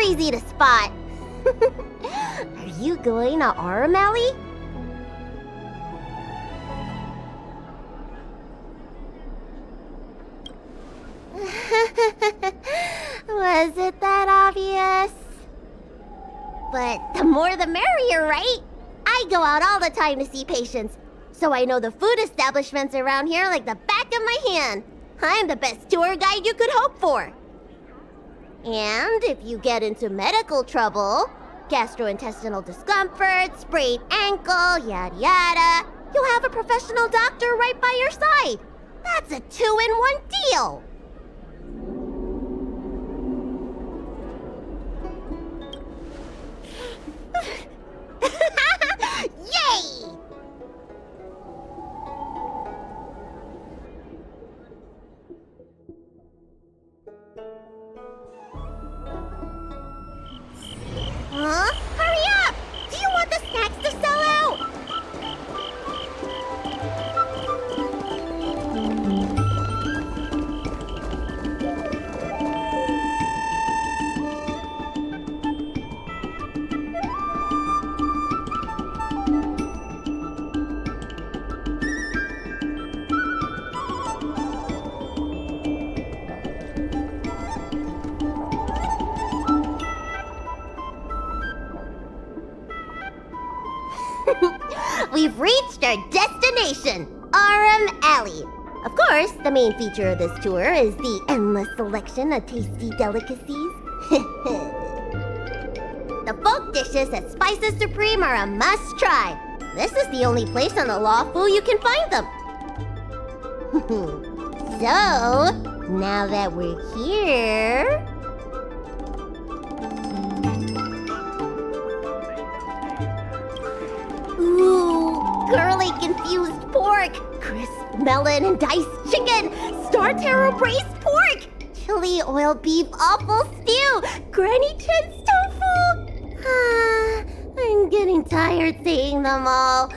easy to spot. Are you going to Aurum Alley? Was it that obvious? But the more the merrier, right? I go out all the time to see patients, so I know the food establishments around here like the back of my hand. I'm the best tour guide you could hope for. And if you get into medical trouble, gastrointestinal discomfort, sprained ankle, yada yada, you'll have a professional doctor right by your side. That's a 2-in-1 deal. Yay! Huh? Hurry up! Do you want the snacks to sell out? We've reached our destination, Aurum Alley. Of course, the main feature of this tour is the endless selection of tasty delicacies. The folk dishes at Spices Supreme are a must-try. This is the only place on the Lawful you can find them. So, now that we're here... Ooh, girly confused pork, crisp melon and diced chicken, star taro braised pork, chili oil beef awful stew, Granny Chen's tofu. I'm getting tired saying them all.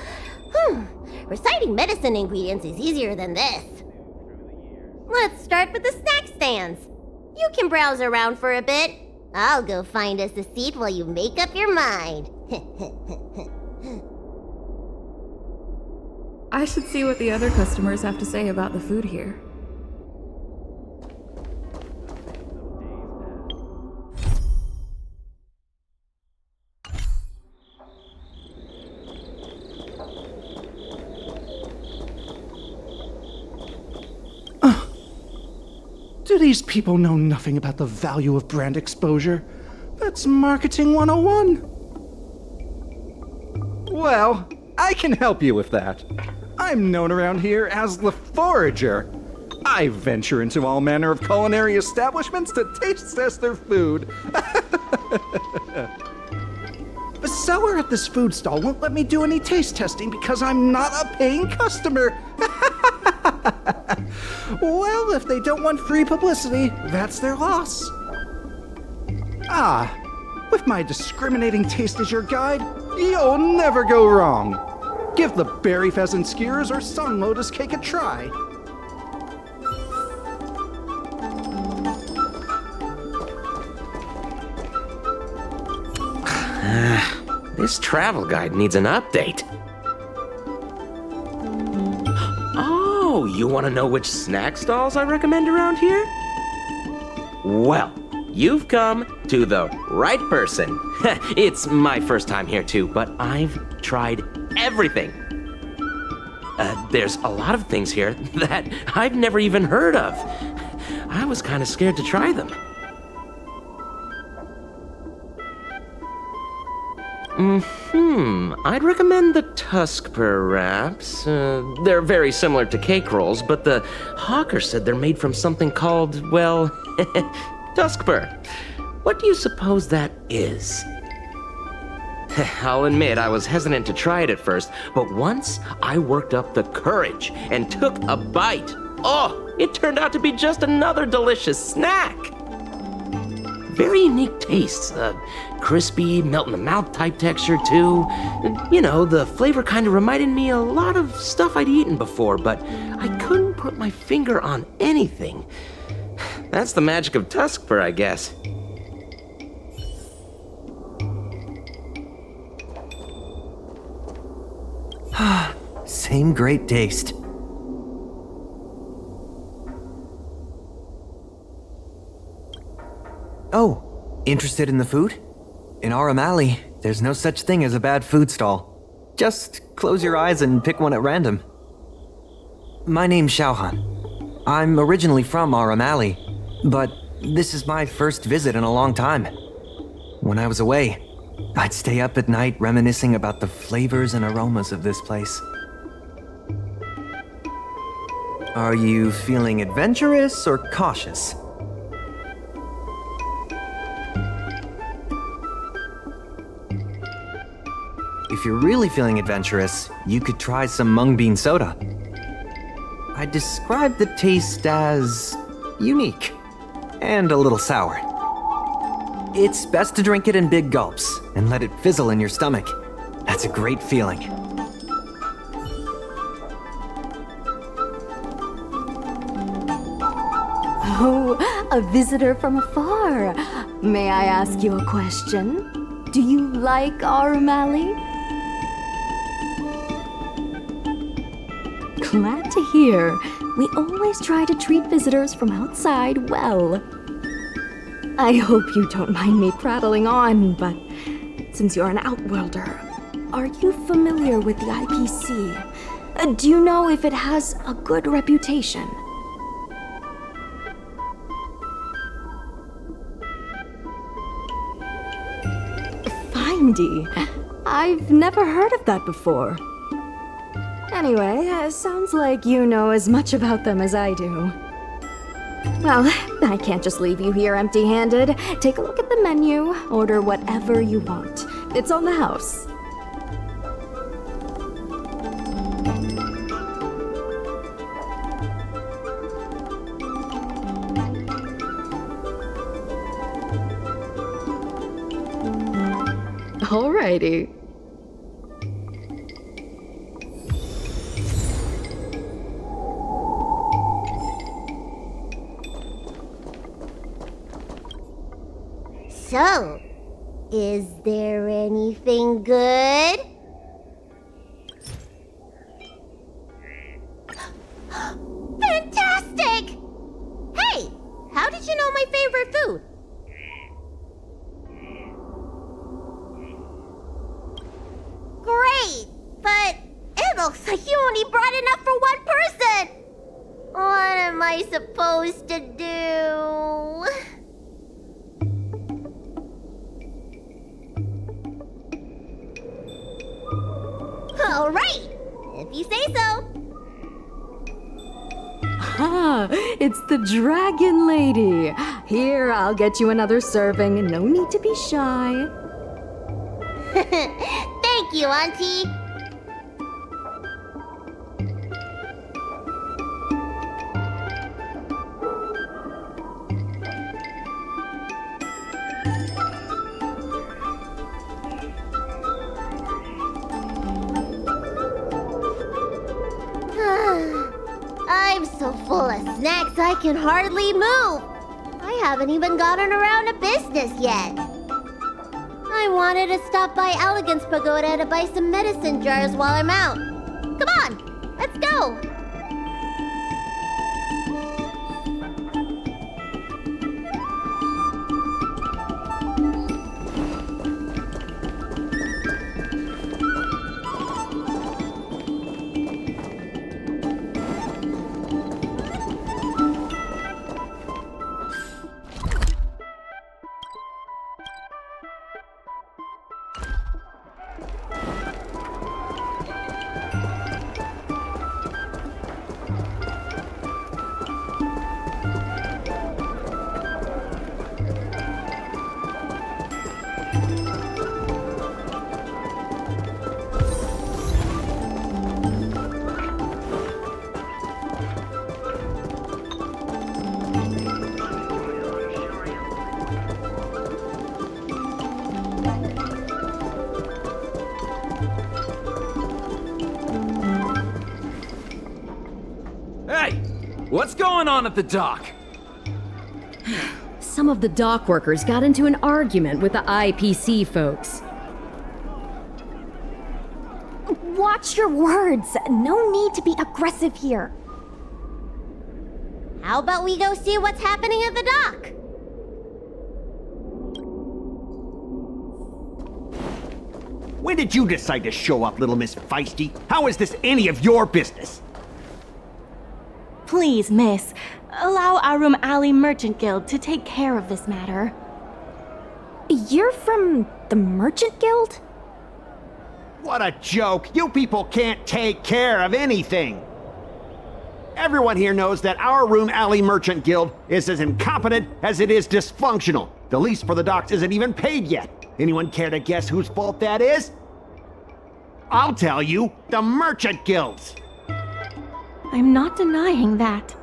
Reciting medicine ingredients is easier than this. Let's start with the snack stands. You can browse around for a bit. I'll go find us a seat while you make up your mind. I should see what the other customers have to say about the food here. Do these people know nothing about the value of brand exposure? That's marketing 101. Well, I can help you with that. I'm known around here as the Forager. I venture into all manner of culinary establishments to taste test their food. The seller at this food stall won't let me do any taste testing because I'm not a paying customer. Well, if they don't want free publicity, that's their loss. With my discriminating taste as your guide, you'll never go wrong. Give the berry pheasant skewers or sun lotus cake a try. This travel guide needs an update. Oh, you want to know which snack stalls I recommend around here? Well, you've come to the right person. It's my first time here too, but I've tried everything. There's a lot of things here that I've never even heard of. I was kind of scared to try them. I'd recommend the tusk, perhaps. They're very similar to cake rolls, but the hawker said they're made from something called, well, tuskper. What do you suppose that is? I'll admit I was hesitant to try it at first, but once I worked up the courage and took a bite, it turned out to be just another delicious snack. Very unique tastes, crispy, melt-in-the-mouth type texture too. You know, the flavor kind of reminded me a lot of stuff I'd eaten before, but I couldn't put my finger on anything. That's the magic of tuskper, I guess. Same great taste. Oh, interested in the food? In Aurum Alley, there's no such thing as a bad food stall. Just close your eyes and pick one at random. My name's Xiaohan. I'm originally from Aurum Alley, but this is my first visit in a long time. When I was away, I'd stay up at night reminiscing about the flavors and aromas of this place. Are you feeling adventurous or cautious? If you're really feeling adventurous, you could try some mung bean soda. I'd describe the taste as unique and a little sour. It's best to drink it in big gulps and let it fizzle in your stomach. That's a great feeling. Oh, a visitor from afar. May I ask you a question? Do you like Aurum Alley? Glad to hear. We always try to treat visitors from outside well. I hope you don't mind me prattling on, but since you're an outworlder, are you familiar with the IPC? Do you know if it has a good reputation? Findy. I've never heard of that before. Anyway, sounds like you know as much about them as I do. Well, I can't just leave you here empty-handed. Take a look at the menu, order whatever you want. It's on the house. Alrighty. So, is there anything good? Fantastic! Hey, how did you know my favorite food? Great, but it looks like you only brought enough for one person. What am I supposed to do? All right, if you say so. Ah, it's the Dragon Lady. Here, I'll get you another serving. No need to be shy. Thank you, Auntie. I'm so full of snacks I can hardly move. I haven't even gotten around to business yet. I wanted to stop by Elegance Pagoda to buy some medicine jars while I'm out. Come on, let's go. What's going on at the dock? Some of the dock workers got into an argument with the IPC folks. Watch Watch your words. No need to be aggressive here. How about we go see what's happening at the dock? When did you decide to show up, little Miss Feisty? How is this any of your business? Please, miss, allow Aurum Alley Merchant Guild to take care of this matter. You're from the Merchant Guild? What a joke! You people can't take care of anything! Everyone here knows that our Aurum Alley Merchant Guild is as incompetent as it is dysfunctional. The lease for the docks isn't even paid yet. Anyone care to guess whose fault that is? I'll tell you, the Merchant Guild's. I'm not denying that.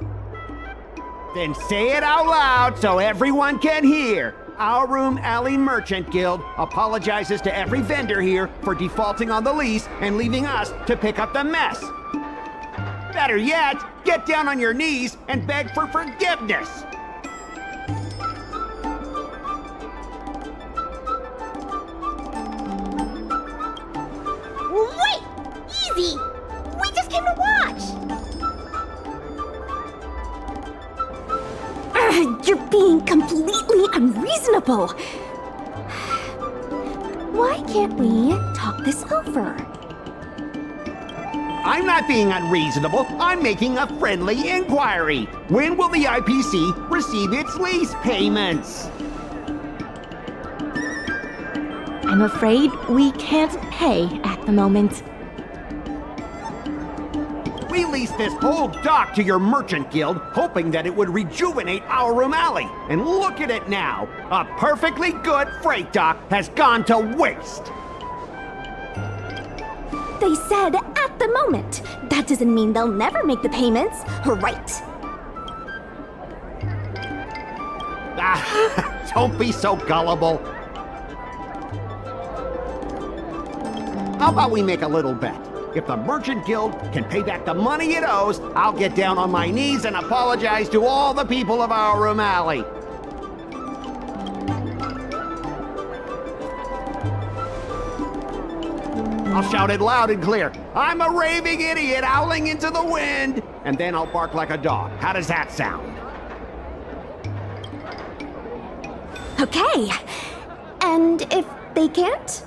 Then say it out loud so everyone can hear. Our Aurum Alley Merchant Guild apologizes to every vendor here for defaulting on the lease and leaving us to pick up the mess. Better yet, get down on your knees and beg for forgiveness. Wait! Easy! We just came to watch! You're being completely unreasonable. Why can't we talk this over? I'm not being unreasonable. I'm making a friendly inquiry. When will the IPC receive its lease payments? I'm afraid we can't pay at the moment. We leased this whole dock to your merchant guild, hoping that it would rejuvenate our Aurum Alley. And look at it now. A perfectly good freight dock has gone to waste. They said at the moment. That doesn't mean they'll never make the payments, right? Don't be so gullible. How about we make a little bet? If the Merchant Guild can pay back the money it owes, I'll get down on my knees and apologize to all the people of our Aurum Alley. I'll shout it loud and clear. I'm a raving idiot howling into the wind. And then I'll bark like a dog. How does that sound? Okay. And if they can't?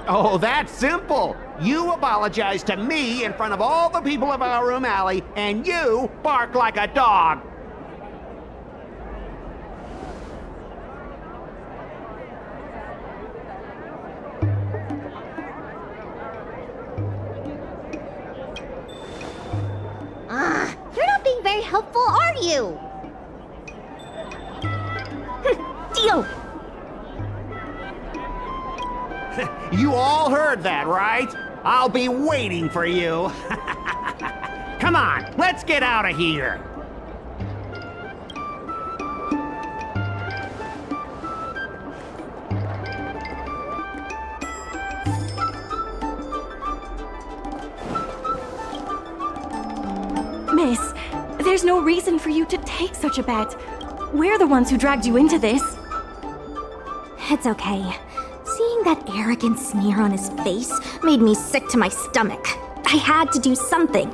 Oh, that's simple. You apologize to me in front of all the people of our Aurum Alley, and you bark like a dog. You're not being very helpful, are you? Deal! You all heard that, right? I'll be waiting for you. Come on, let's get out of here. Miss, there's no reason for you to take such a bet. We're the ones who dragged you into this. It's okay. Seeing that arrogant sneer on his face made me sick to my stomach. I had to do something.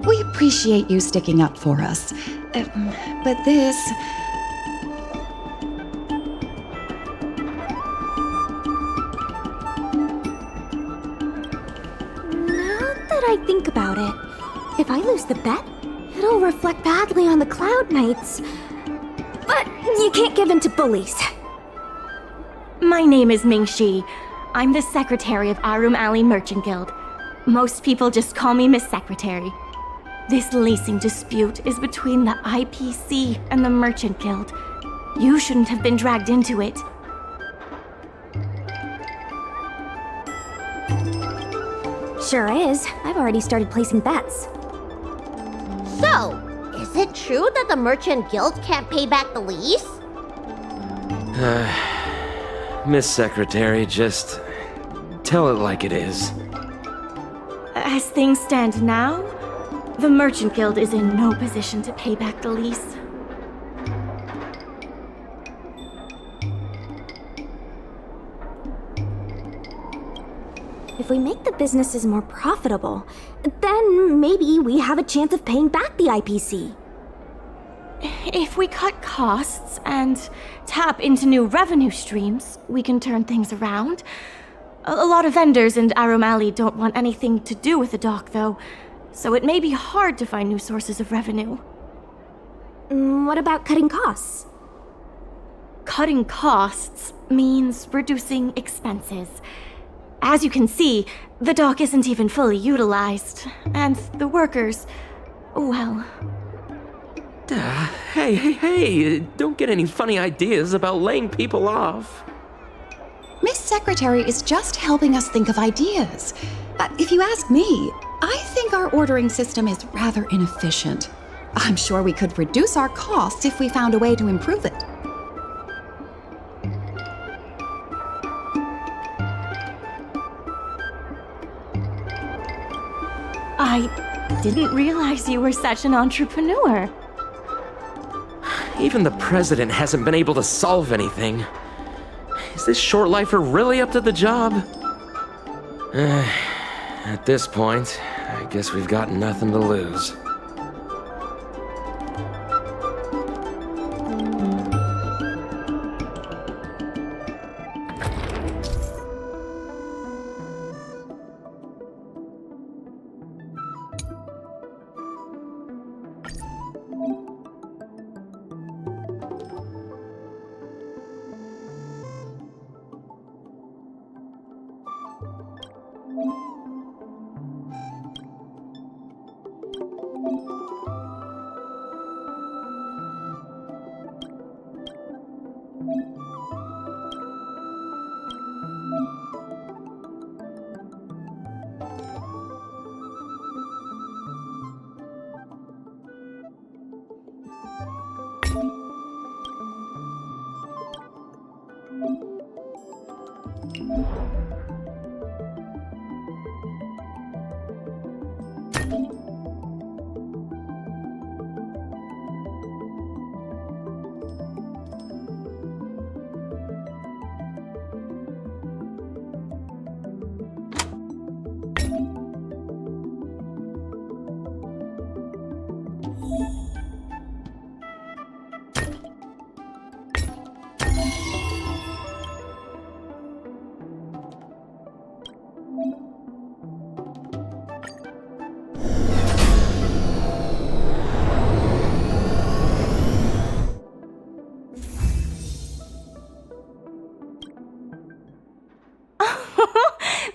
We appreciate you sticking up for us. But this... Now that I think about it, if I lose the bet, it'll reflect badly on the Cloud Knights. But you can't give in to bullies. My name is Ming-Shi. I'm the secretary of Aurum Alley Merchant Guild. Most people just call me Miss Secretary. This leasing dispute is between the IPC and the Merchant Guild. You shouldn't have been dragged into it. Sure is. I've already started placing bets. So, is it true that the Merchant Guild can't pay back the lease? Miss Secretary, just tell it like it is. As things stand now, the Merchant Guild is in no position to pay back the lease. If we make the businesses more profitable, then maybe we have a chance of paying back the IPC. If we cut costs and tap into new revenue streams, we can turn things around. A lot of vendors in Aurum Alley don't want anything to do with the dock, though, so it may be hard to find new sources of revenue. What about cutting costs? Cutting costs means reducing expenses. As you can see, the dock isn't even fully utilized, and the workers, well... Hey, don't get any funny ideas about laying people off. Miss Secretary is just helping us think of ideas. If you ask me, I think our ordering system is rather inefficient. I'm sure we could reduce our costs if we found a way to improve it. I didn't realize you were such an entrepreneur. Even the president hasn't been able to solve anything. Is this short lifer really up to the job? At this point, I guess we've got nothing to lose.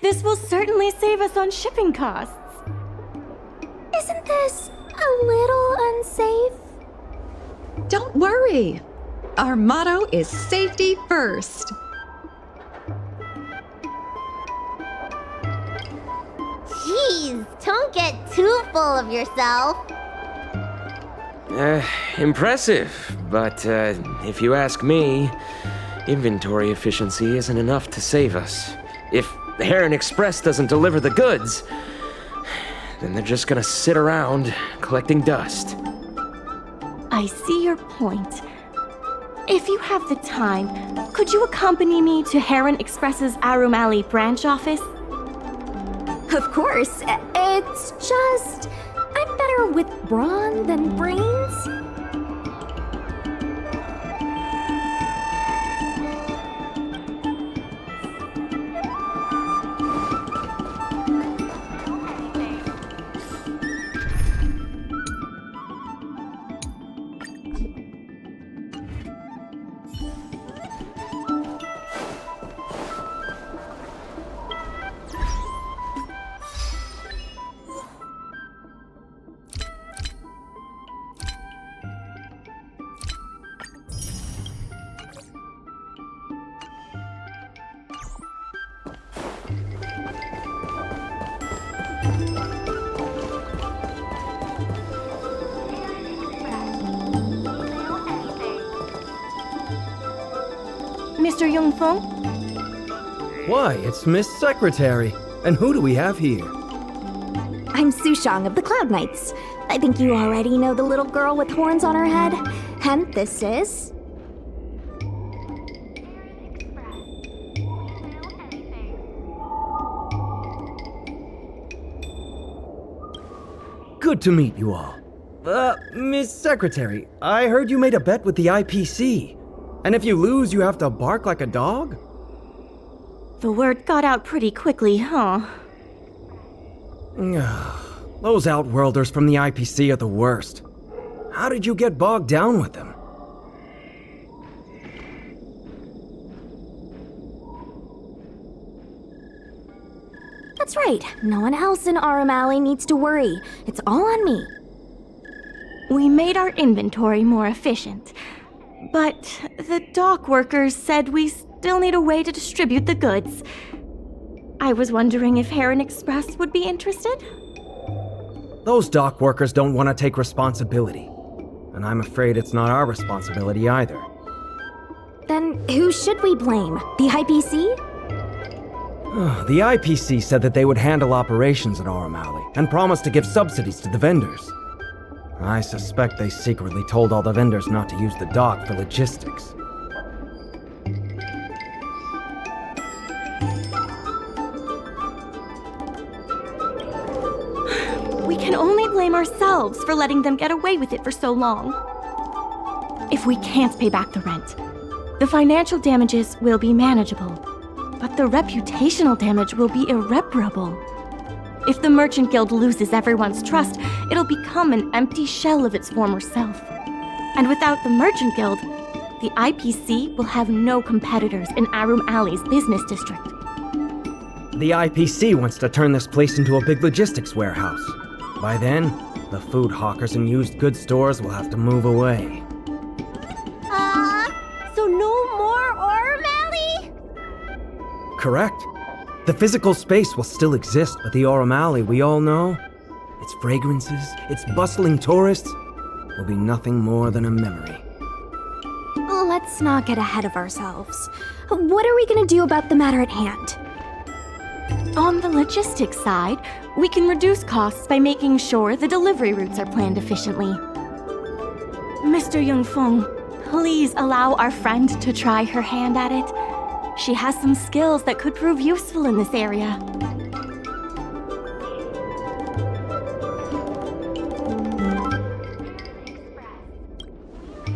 This will certainly save us on shipping costs. Isn't this a little unsafe? Don't worry. Our motto is safety first. Jeez, don't get too full of yourself. Impressive, but if you ask me, inventory efficiency isn't enough to save us. If the Heron Express doesn't deliver the goods, then they're just gonna sit around collecting dust. I see your point. If you have the time, could you accompany me to Heron Express's Aurum Alley branch office? Of course. It's just... I'm better with brawn than brains. Mr. Yongfeng? Why, it's Miss Secretary. And who do we have here? I'm Sushang of the Cloud Knights. I think you already know the little girl with horns on her head. And this is... good to meet you all. Miss Secretary, I heard you made a bet with the IPC. And if you lose, you have to bark like a dog? The word got out pretty quickly, huh? Those Outworlders from the IPC are the worst. How did you get bogged down with them? That's right. No one else in Aurum Alley needs to worry. It's all on me. We made our inventory more efficient. But the dock workers said we still need a way to distribute the goods. I was wondering if Heron Express would be interested? Those dock workers don't want to take responsibility. And I'm afraid it's not our responsibility either. Then who should we blame? The IPC? The IPC said that they would handle operations at Aurum Alley and promised to give subsidies to the vendors. I suspect they secretly told all the vendors not to use the dock for logistics. We can only blame ourselves for letting them get away with it for so long. If we can't pay back the rent, the financial damages will be manageable, but the reputational damage will be irreparable. If the Merchant Guild loses everyone's trust, it'll become an empty shell of its former self. And without the Merchant Guild, the IPC will have no competitors in Aurum Alley's business district. The IPC wants to turn this place into a big logistics warehouse. By then, the food hawkers and used goods stores will have to move away. So no more Aurum Alley? Correct. The physical space will still exist, but the Aurum Alley we all know, its fragrances, its bustling tourists, will be nothing more than a memory. Let's not get ahead of ourselves. What are we gonna do about the matter at hand? On the logistics side, we can reduce costs by making sure the delivery routes are planned efficiently. Mr. Yungfeng, please allow our friend to try her hand at it. She has some skills that could prove useful in this area.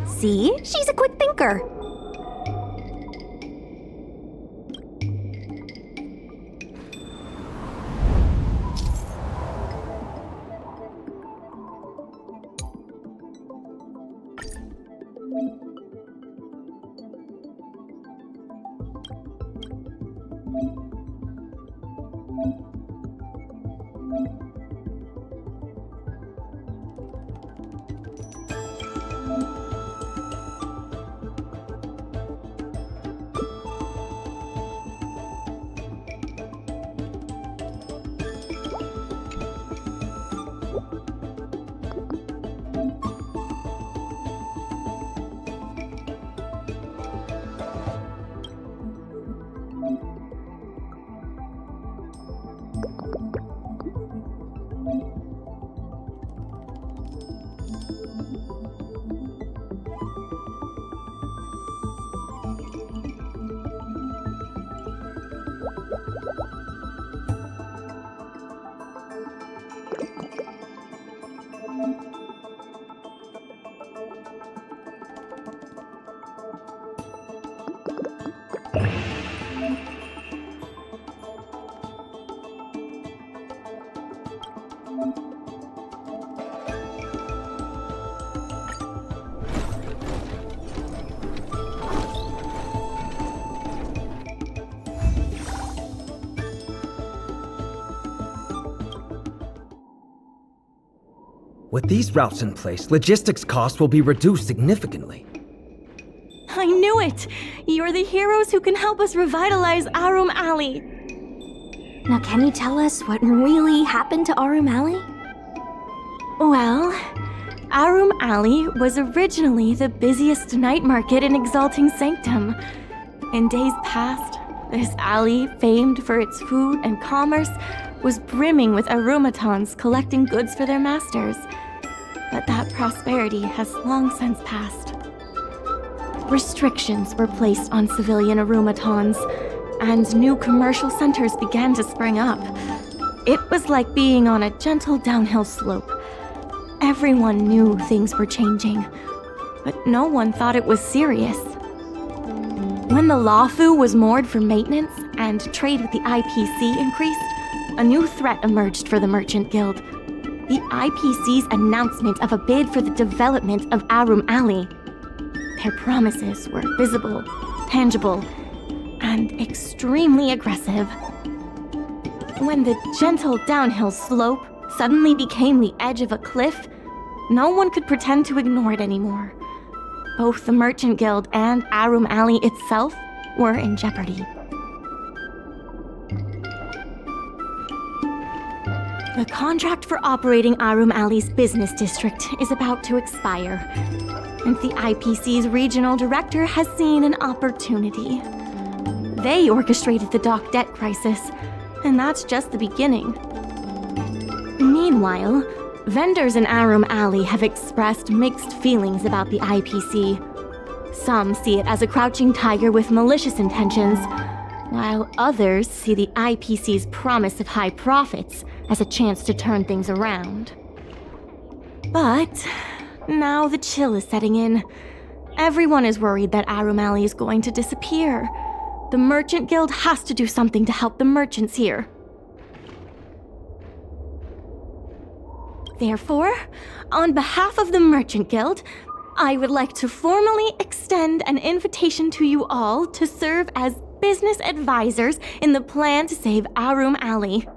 See? She's a quick thinker. With these routes in place, logistics costs will be reduced significantly. I knew it! You're the heroes who can help us revitalize Aurum Alley. Now can you tell us what really happened to Aurum Alley? Well, Aurum Alley was originally the busiest night market in Exalting Sanctum. In days past, this alley, famed for its food and commerce, was brimming with aromatons collecting goods for their masters. But that prosperity has long since passed. Restrictions were placed on civilian aromatons, and new commercial centers began to spring up. It was like being on a gentle downhill slope. Everyone knew things were changing, but no one thought it was serious. When the Lawfu was moored for maintenance and trade with the IPC increased, a new threat emerged for the Merchant Guild. The IPC's announcement of a bid for the development of Aurum Alley. Their promises were visible, tangible, and extremely aggressive. When the gentle downhill slope suddenly became the edge of a cliff, no one could pretend to ignore it anymore. Both the Merchant Guild and Aurum Alley itself were in jeopardy. The contract for operating Aurum Alley's business district is about to expire, and the IPC's regional director has seen an opportunity. They orchestrated the dock debt crisis, and that's just the beginning. Meanwhile, vendors in Aurum Alley have expressed mixed feelings about the IPC. Some see it as a crouching tiger with malicious intentions, while others see the IPC's promise of high profits as a chance to turn things around. But now the chill is setting in. Everyone is worried that Aurum Alley is going to disappear. The Merchant Guild has to do something to help the merchants here. Therefore, on behalf of the Merchant Guild, I would like to formally extend an invitation to you all to serve as business advisors in the plan to save Aurum Alley.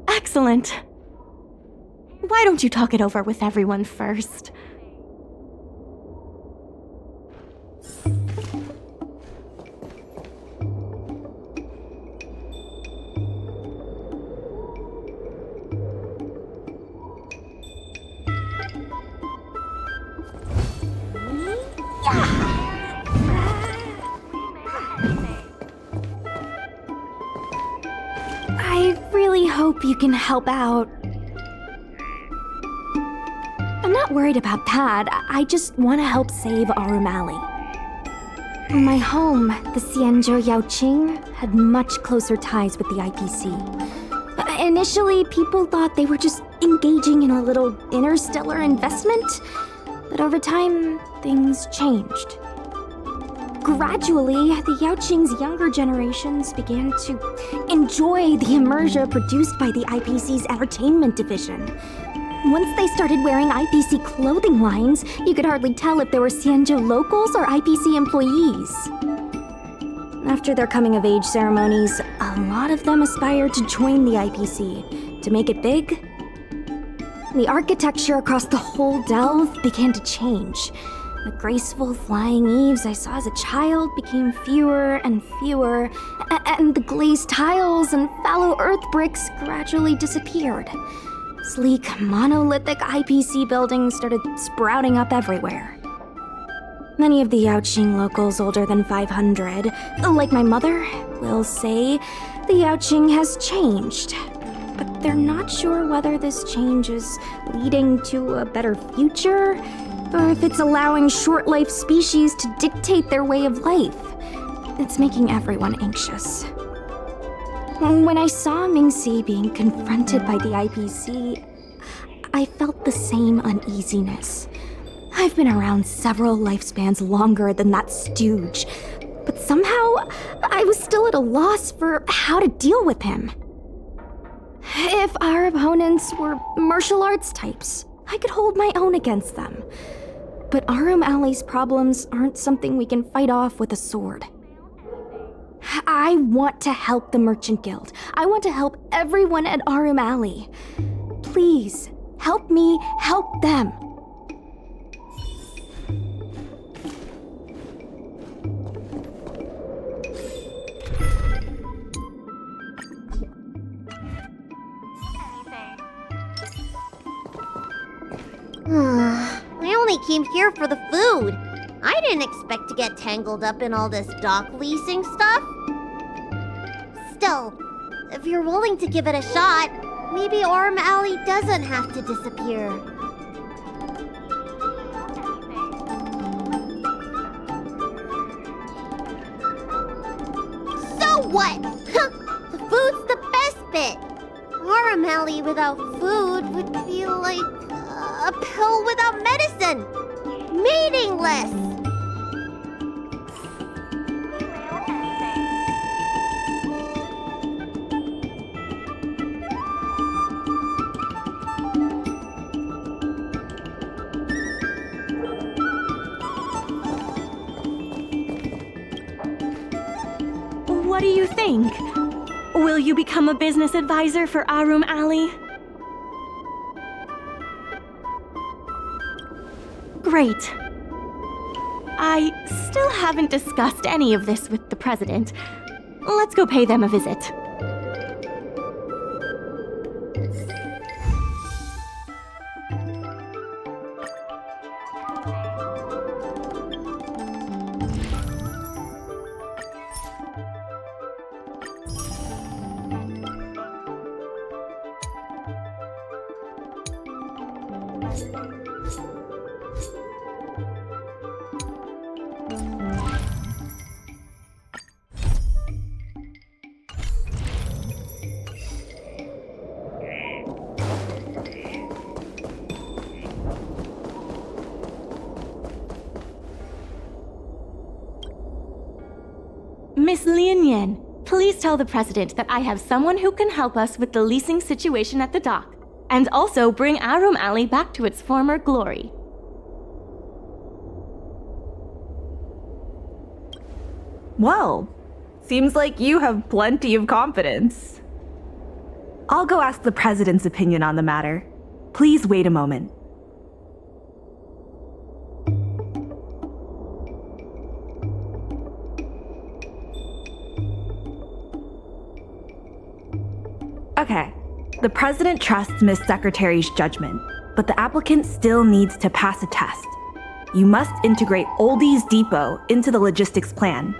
Excellent. Why don't you talk it over with everyone first? I really hope you can help out. I'm not worried about that. I just want to help save Aurum Alley. My home, the Xianzhou Yaoqing, had much closer ties with the IPC. Initially, people thought they were just engaging in a little interstellar investment, but over time, things changed. Gradually, the Yaoqing's younger generations began to enjoy the immersion produced by the IPC's entertainment division. Once they started wearing IPC clothing lines, you could hardly tell if they were Xianzhou locals or IPC employees. After their coming-of-age ceremonies, a lot of them aspired to join the IPC. To make it big, the architecture across the whole delve began to change. The graceful flying eaves I saw as a child became fewer and fewer, and the glazed tiles and fallow earth bricks gradually disappeared. Sleek, monolithic IPC buildings started sprouting up everywhere. Many of the Yaoqing locals older than 500, like my mother, will say the Yaoqing has changed. But they're not sure whether this change is leading to a better future, or if it's allowing short-life species to dictate their way of life. It's making everyone anxious. When I saw Mingxi being confronted by the IPC, I felt the same uneasiness. I've been around several lifespans longer than that stooge, but somehow I was still at a loss for how to deal with him. If our opponents were martial arts types, I could hold my own against them. But Aurum Alley's problems aren't something we can fight off with a sword. I want to help the Merchant Guild. I want to help everyone at Aurum Alley. Please, help me help them. I only came here for the food. I didn't expect to get tangled up in all this dock leasing stuff. Still, if you're willing to give it a shot, maybe Aurum Alley doesn't have to disappear. What? The food's the best bit. Aurum Alley without food would be like a pill without medicine. Meaningless. What do you think? Will you become a business advisor for Aurum Alley? Great. I still haven't discussed any of this with the president. Let's go pay them a visit. Miss Lian, please tell the president that I have someone who can help us with the leasing situation at the dock, and also bring Aurum Alley back to its former glory. Well, seems like you have plenty of confidence. I'll go ask the president's opinion on the matter. Please wait a moment. Okay, the president trusts Miss Secretary's judgment, but the applicant still needs to pass a test. You must integrate Oldie's Depot into the logistics plan.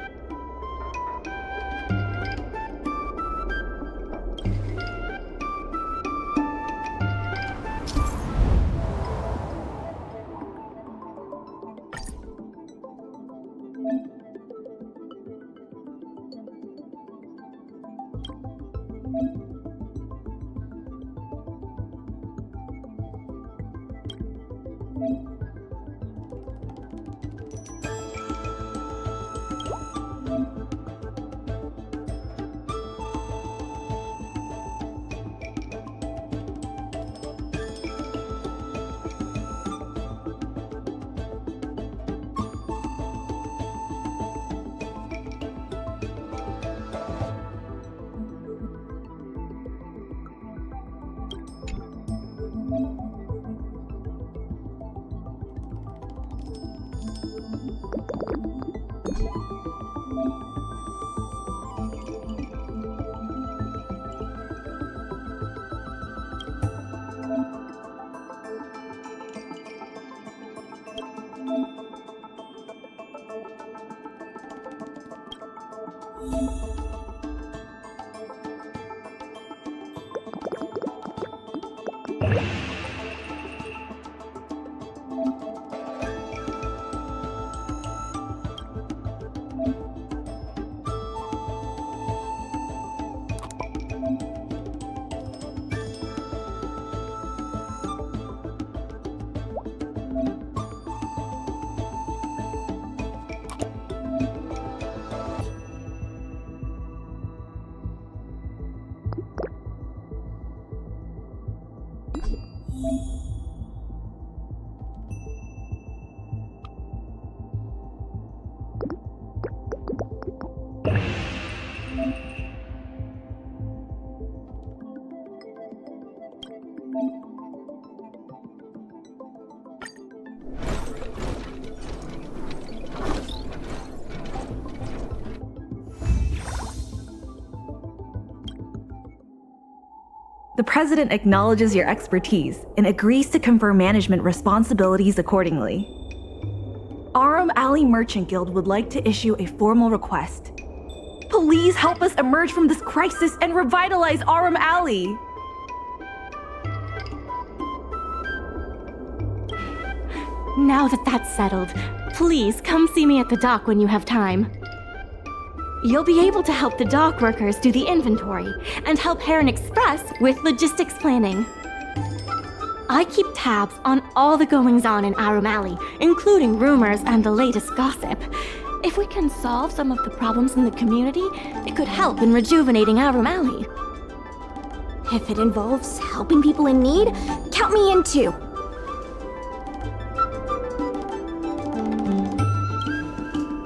The president acknowledges your expertise and agrees to confer management responsibilities accordingly. Aurum Alley Merchant Guild would like to issue a formal request. Please help us emerge from this crisis and revitalize Aurum Alley! Now that that's settled, please come see me at the dock when you have time. You'll be able to help the dock workers do the inventory and help Heron Express with logistics planning. I keep tabs on all the goings-on in Aurum Alley, including rumors and the latest gossip. If we can solve some of the problems in the community, it could help in rejuvenating Aurum Alley. If it involves helping people in need, count me in too.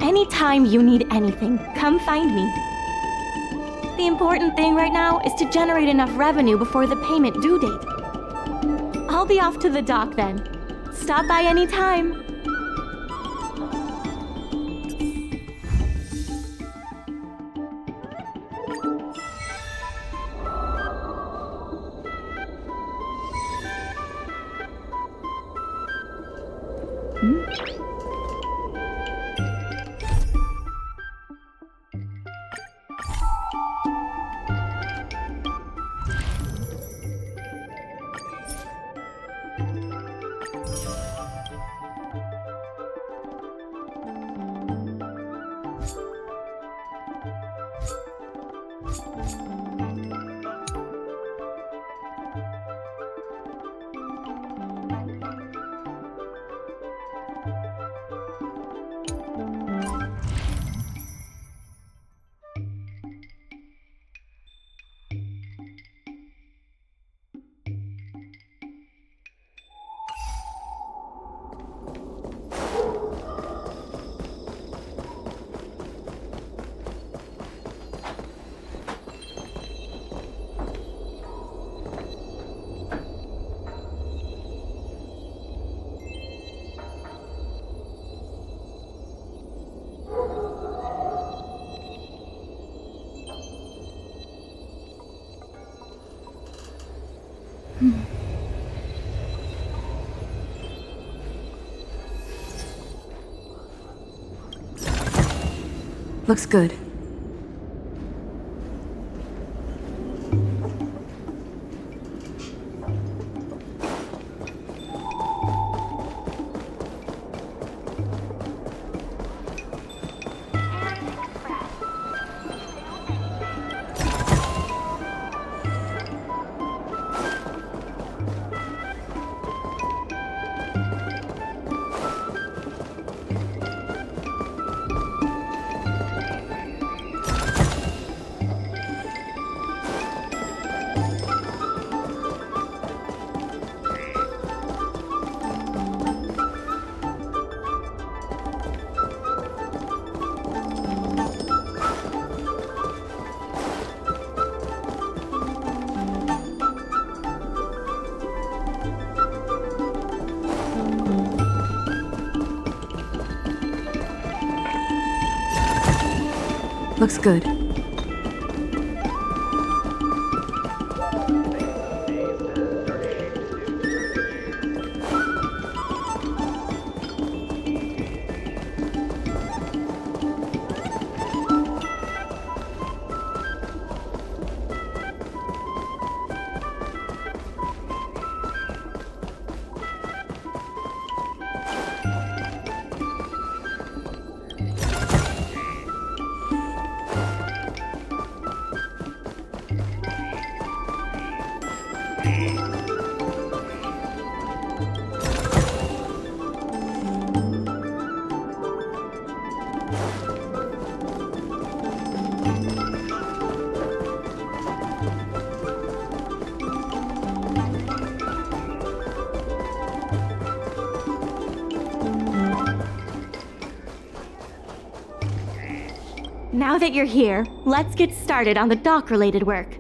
Anytime you need anything, come find me. The important thing right now is to generate enough revenue before the payment due date. I'll be off to the dock then. Stop by anytime. Looks good. Looks good. Now that you're here, let's get started on the dock-related work.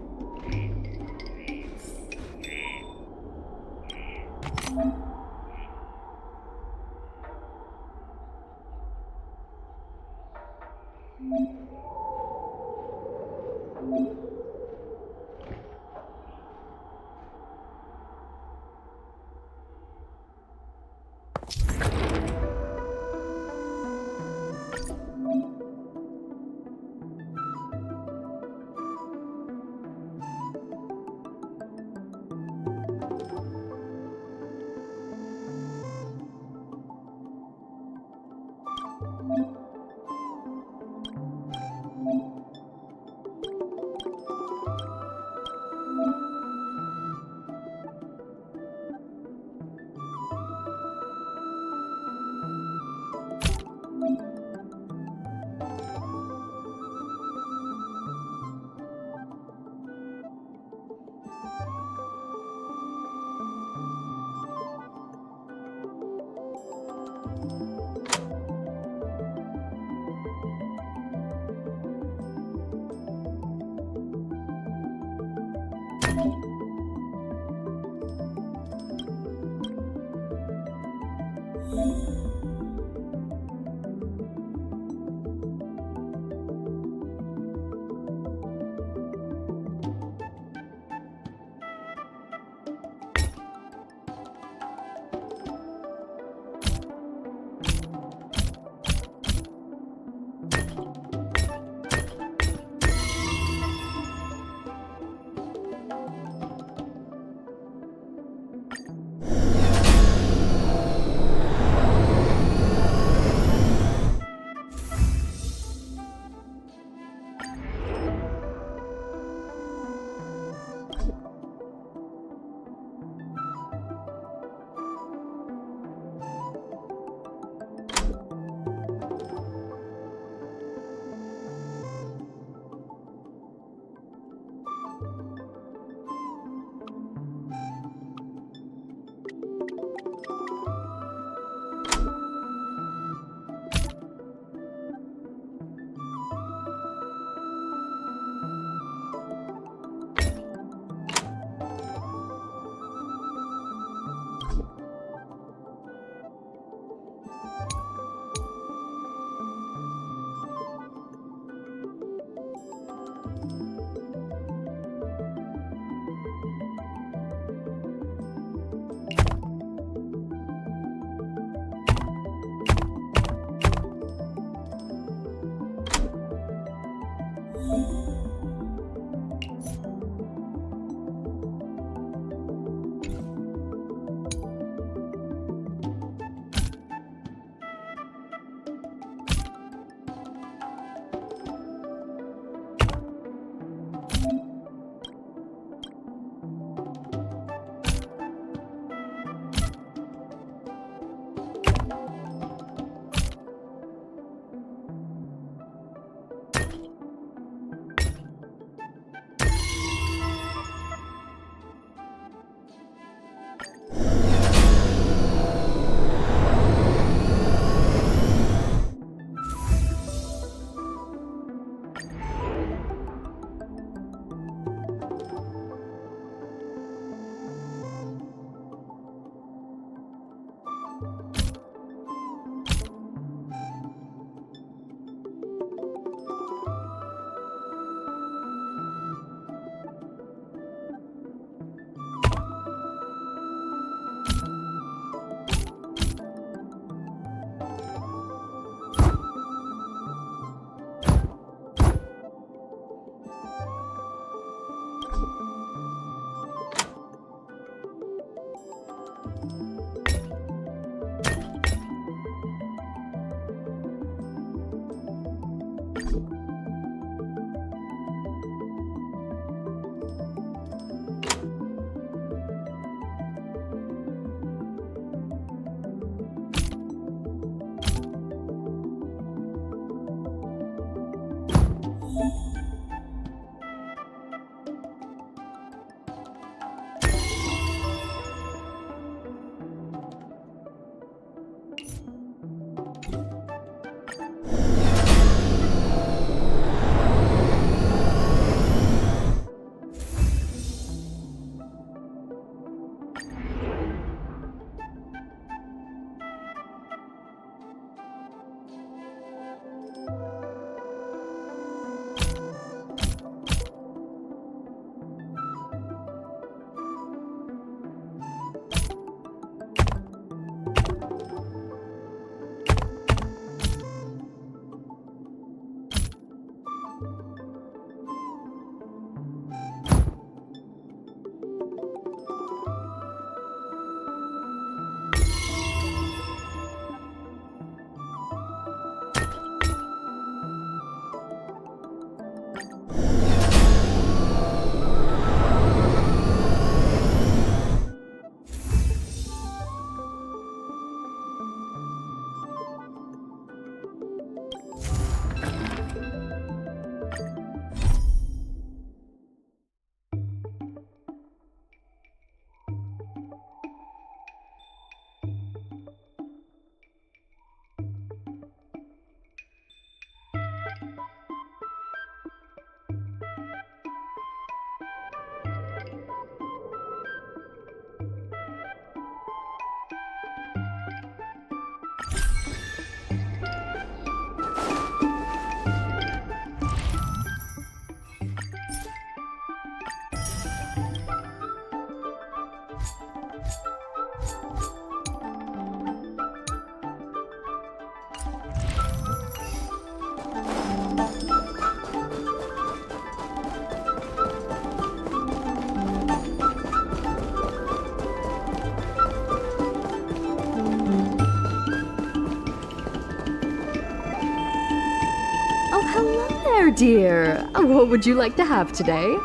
there, dear. What would you like to have today?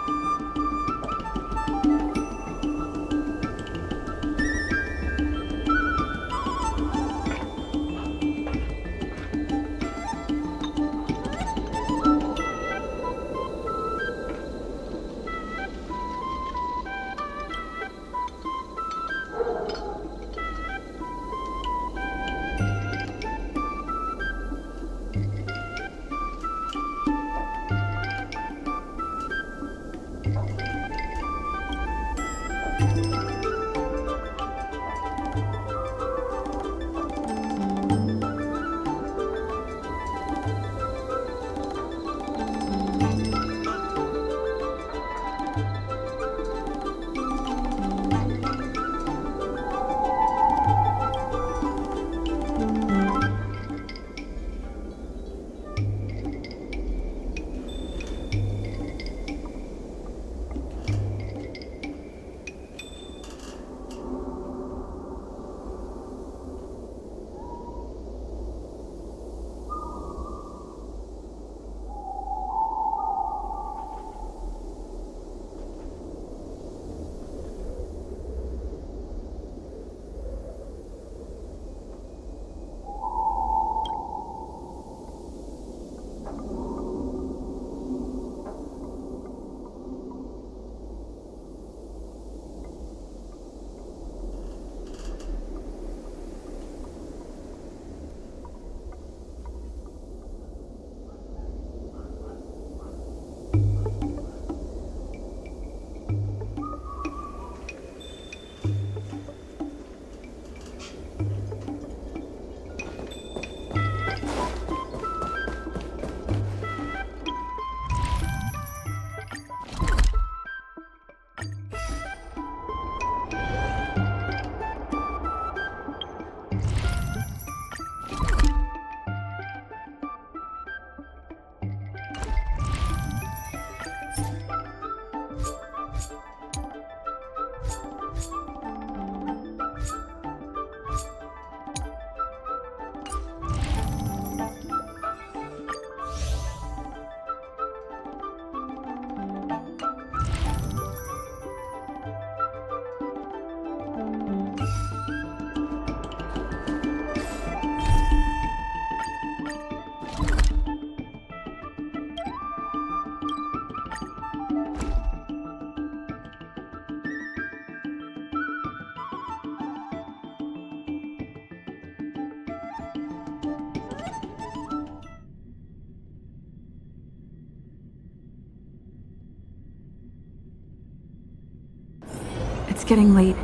It's getting late.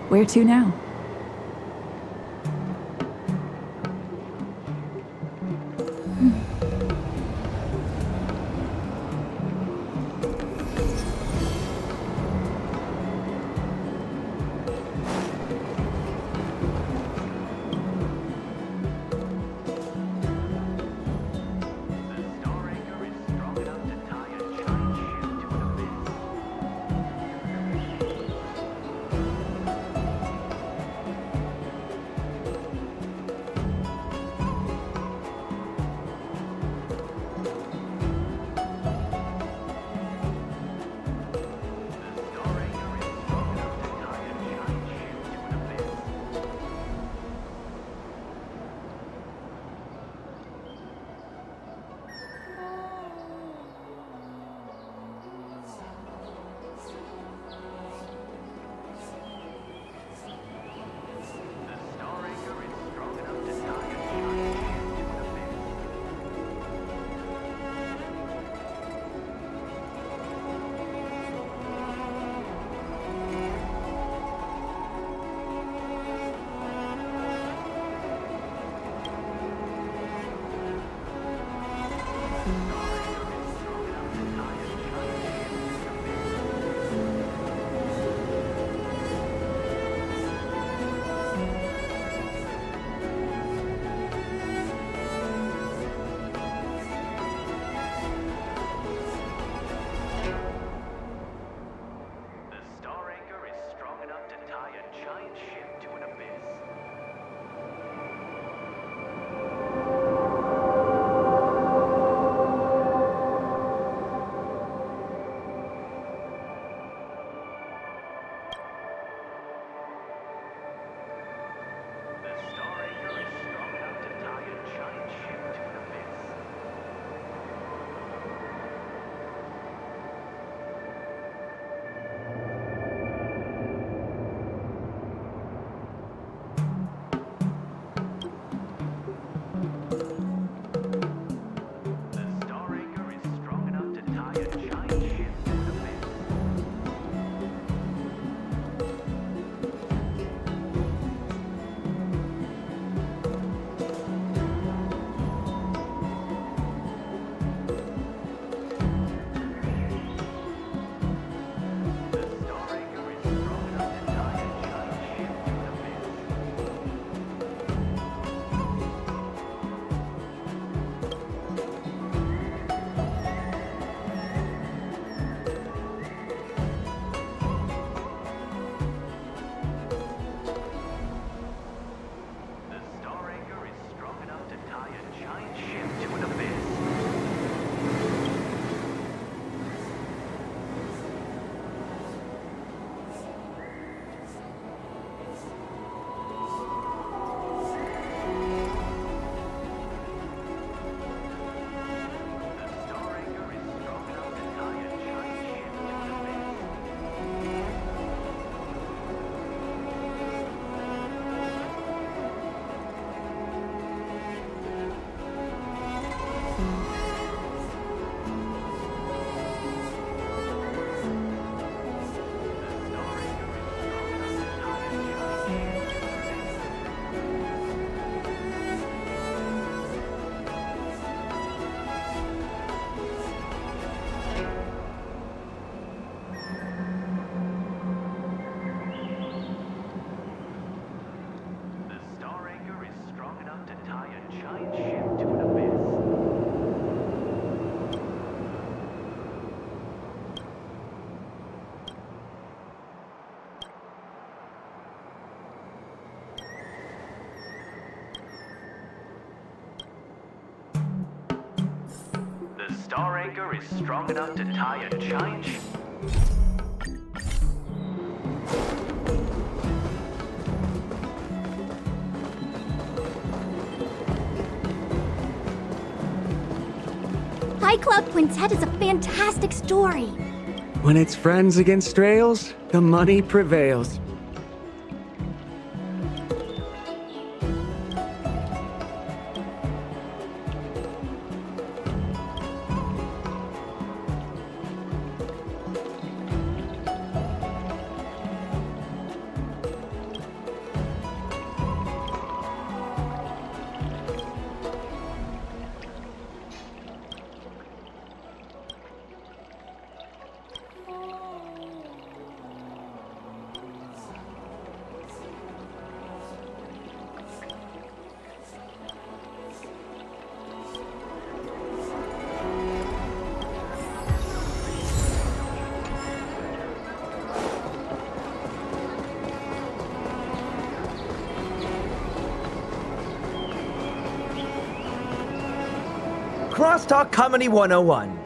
Where to now? anchor is strong enough to tie a giant High Cloud Quintet is a fantastic story. When it's friends against trails, the money prevails. Crosstalk Comedy 101.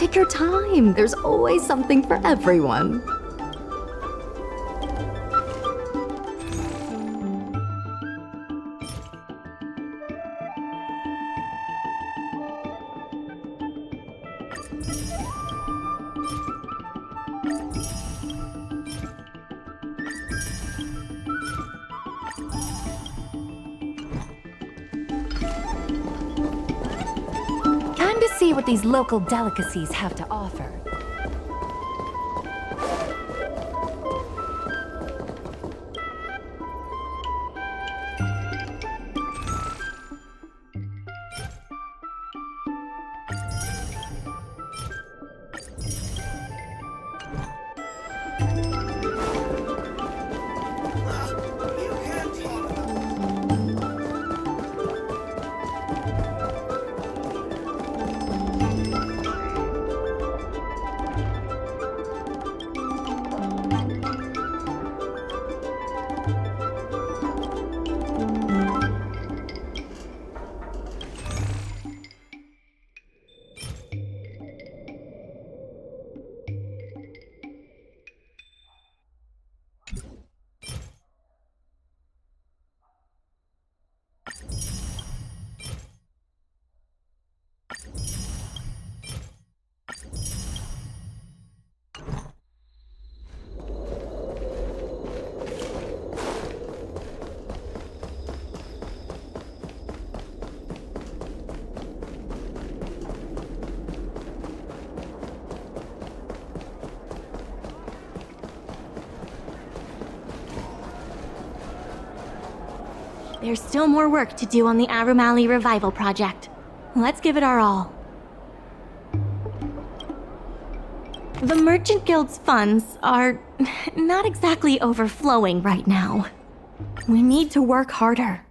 Take your time. There's always something for everyone. Time to see what these local delicacies have to offer. There's still more work to do on the Aurum Alley Revival project. Let's give it our all. The Merchant Guild's funds are not exactly overflowing right now. We need to work harder.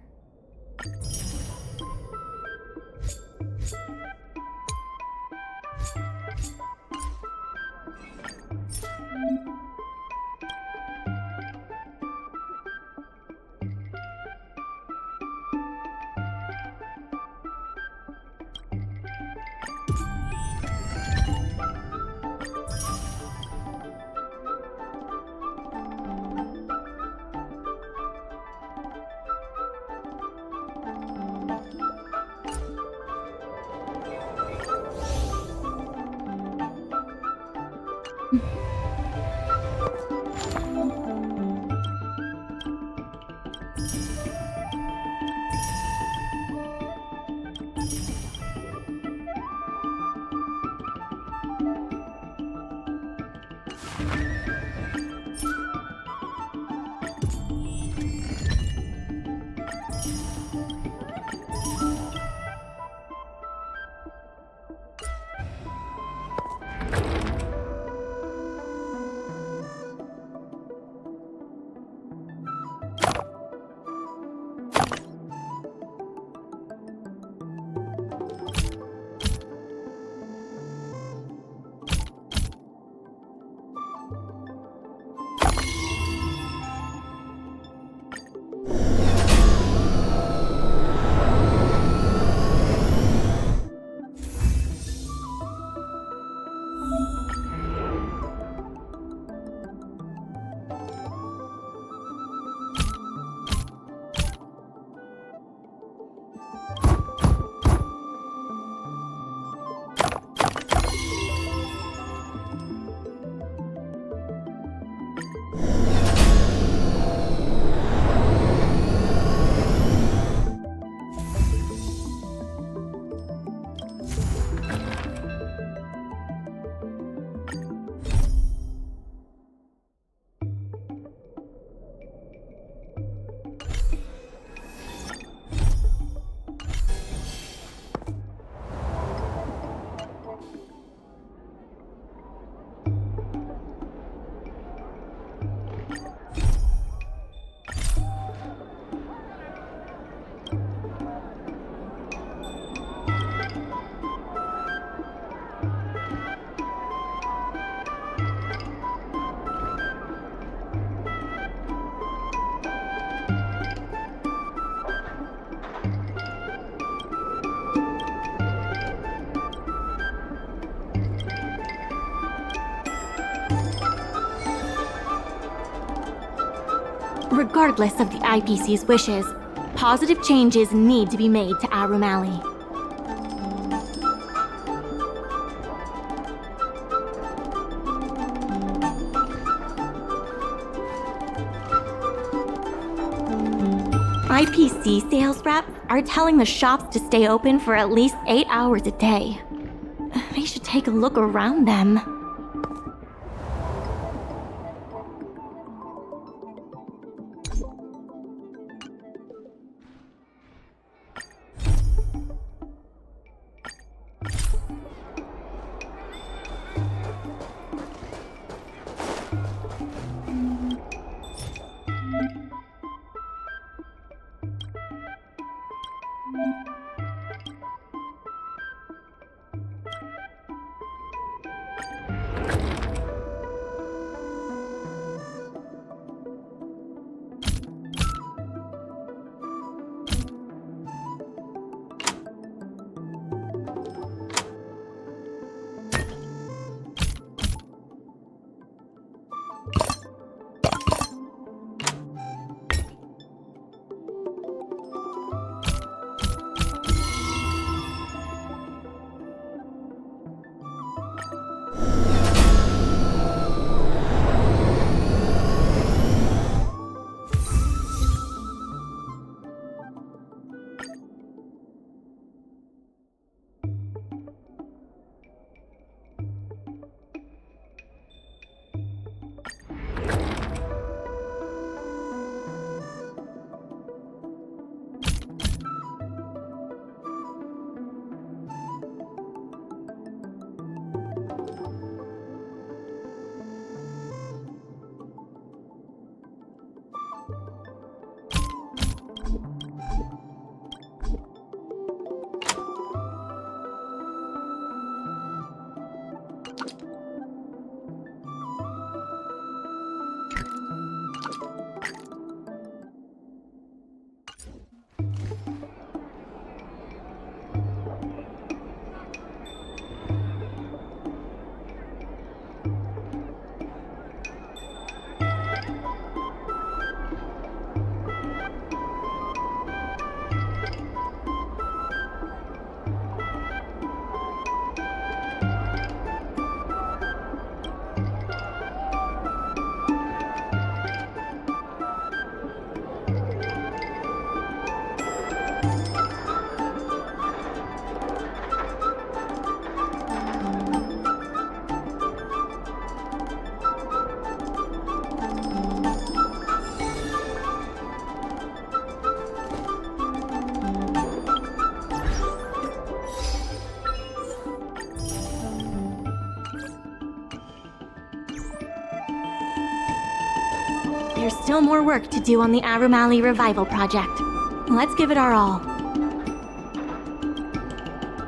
Regardless of the IPC's wishes, positive changes need to be made to Aurum Alley. IPC sales reps are telling the shops to stay open for at least 8 hours a day. They should take a look around them. There's still more work to do on the Aurum Alley Revival project. Let's give it our all.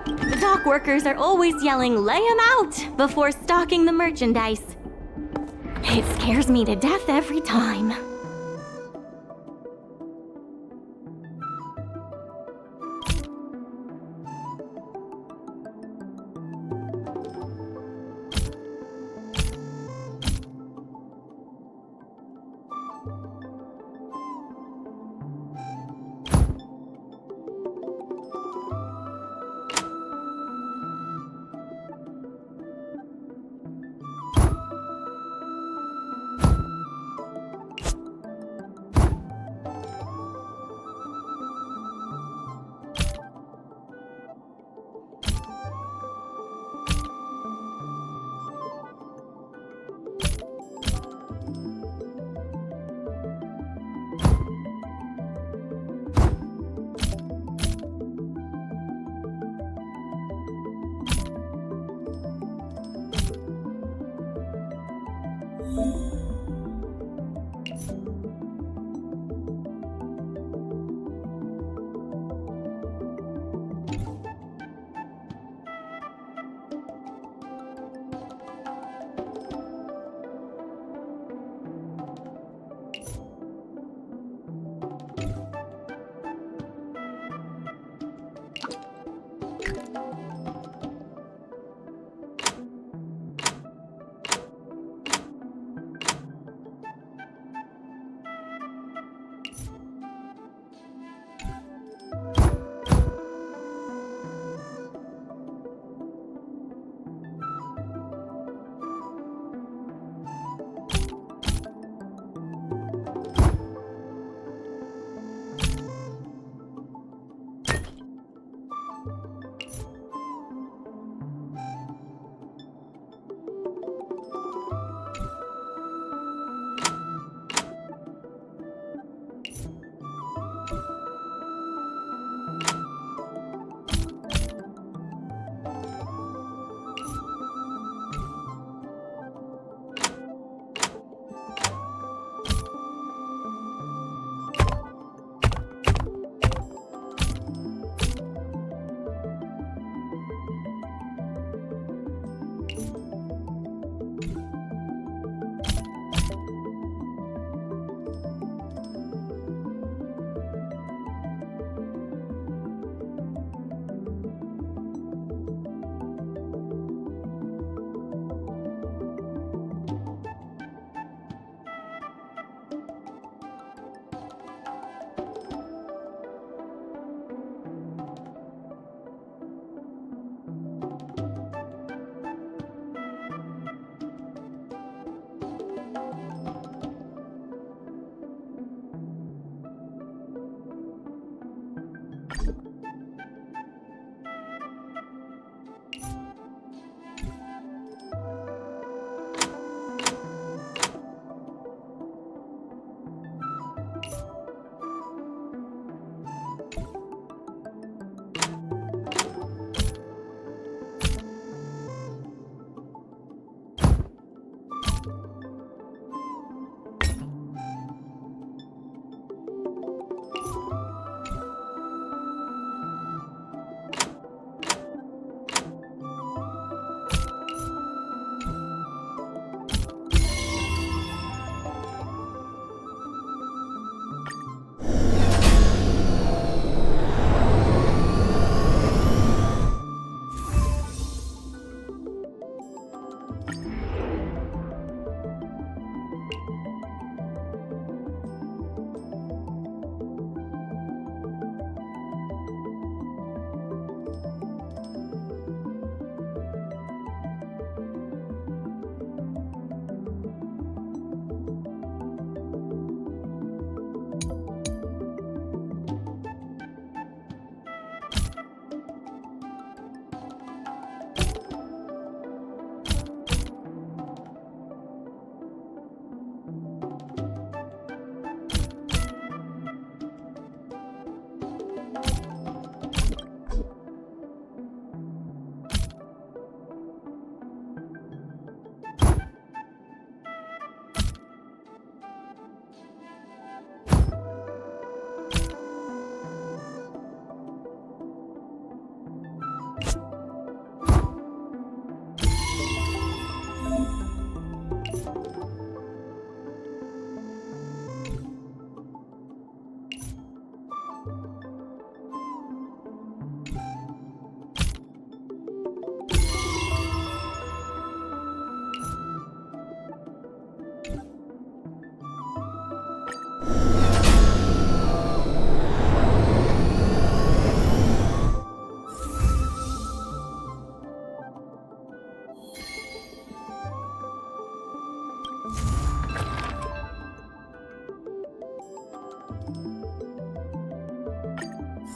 The dock workers are always yelling, "Lay 'em out!" before stocking the merchandise. It scares me to death every time.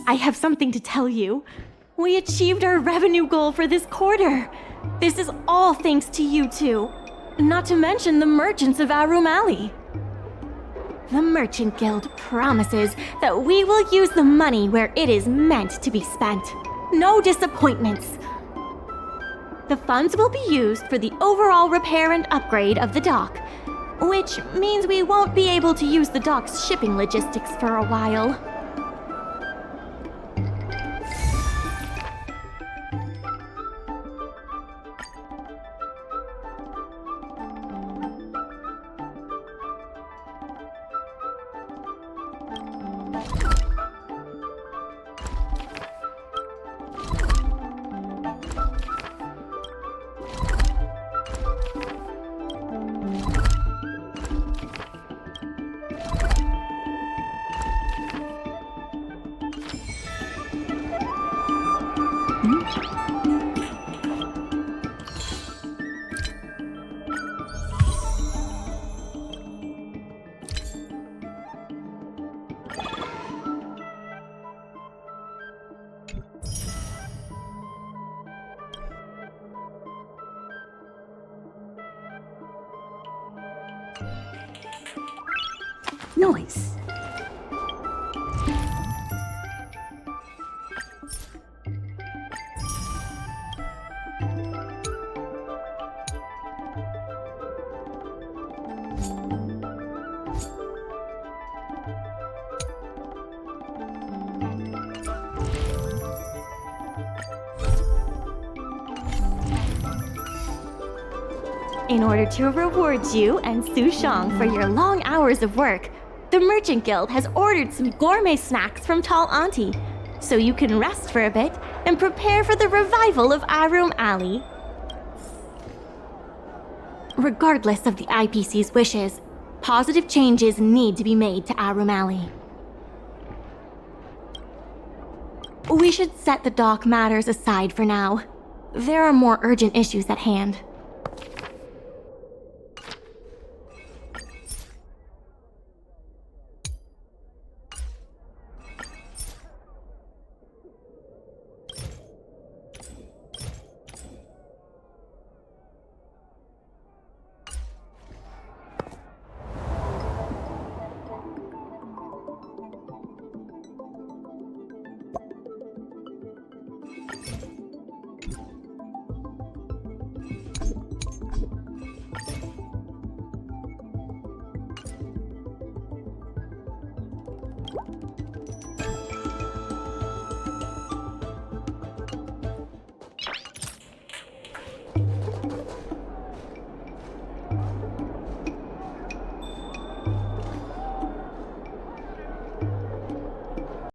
I have something to tell you. We achieved our revenue goal for this quarter. This is all thanks to you two. Not to mention the merchants of Aurum Alley. The Merchant Guild promises that we will use the money where it is meant to be spent. No disappointments. The funds will be used for the overall repair and upgrade of the dock, which means we won't be able to use the dock's shipping logistics for a while. Noise. In order to reward you and Sushang for your long hours of work, the Merchant Guild has ordered some gourmet snacks from Tall Auntie, so you can rest for a bit and prepare for the revival of Aurum Alley. Regardless of the IPC's wishes, positive changes need to be made to Aurum Alley. We should set the dock matters aside for now. There are more urgent issues at hand.